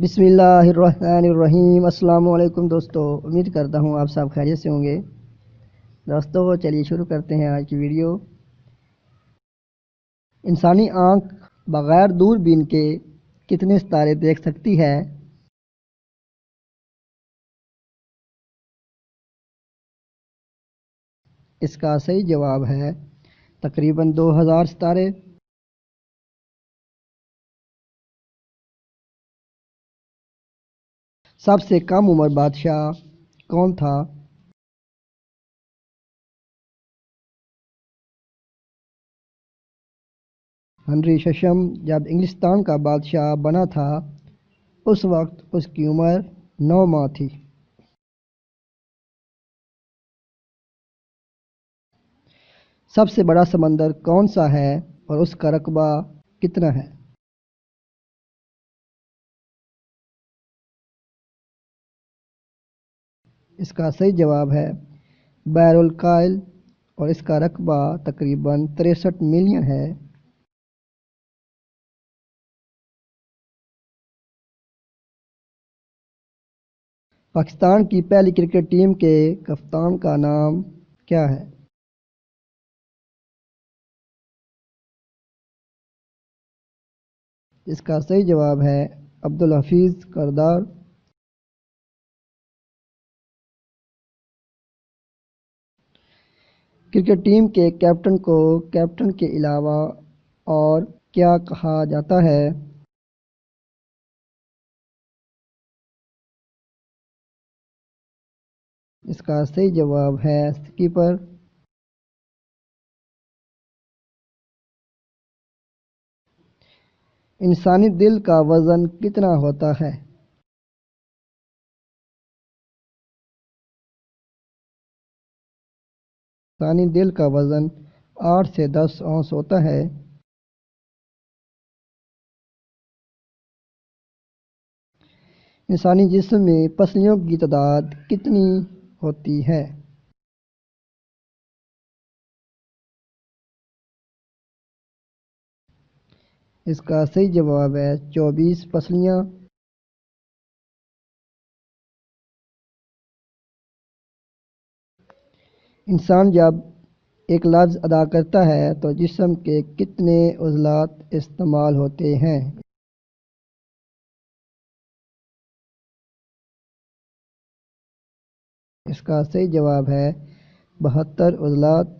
بسم اللہ الرحمن الرحیم۔ السلام علیکم دوستو، امید کرتا ہوں آپ سب خیریت سے ہوں گے۔ دوستو چلیے شروع کرتے ہیں آج کی ویڈیو۔ انسانی آنکھ بغیر دوربین کے کتنے ستارے دیکھ سکتی ہے؟ اس کا صحیح جواب ہے تقریباً 2000 ستارے۔ سب سے کم عمر بادشاہ کون تھا؟ ہنری ششم جب انگلستان کا بادشاہ بنا تھا اس وقت اس کی عمر 9 ماہ تھی۔ سب سے بڑا سمندر کون سا ہے اور اس کا رقبہ کتنا ہے؟ اس کا صحیح جواب ہے بحر الکاہل اور اس کا رقبہ تقریباً 63 ملین ہے۔ پاکستان کی پہلی کرکٹ ٹیم کے کپتان کا نام کیا ہے؟ اس کا صحیح جواب ہے عبدالحفیظ کردار۔ کرکٹ ٹیم کے کیپٹن کو کیپٹن کے علاوہ اور کیا کہا جاتا ہے؟ اس کا صحیح جواب ہے سکیپر۔ انسانی دل کا وزن کتنا ہوتا ہے؟ انسانی دل کا وزن 8 سے 10 اونس ہوتا ہے۔ انسانی جسم میں پسلیوں کی تعداد کتنی ہوتی ہے؟ اس کا صحیح جواب ہے 24 پسلیاں۔ انسان جب ایک لفظ ادا کرتا ہے تو جسم کے کتنے عضلات استعمال ہوتے ہیں؟ اس کا صحیح جواب ہے 72 عضلات۔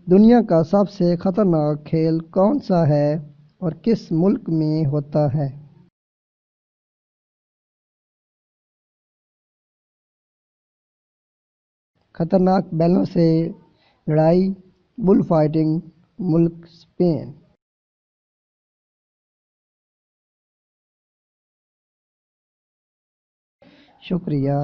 دنیا کا سب سے خطرناک کھیل کون سا ہے اور کس ملک میں ہوتا ہے؟ خطرناک بیلوں سے لڑائی بل فائٹنگ، ملک اسپین۔ شکریہ۔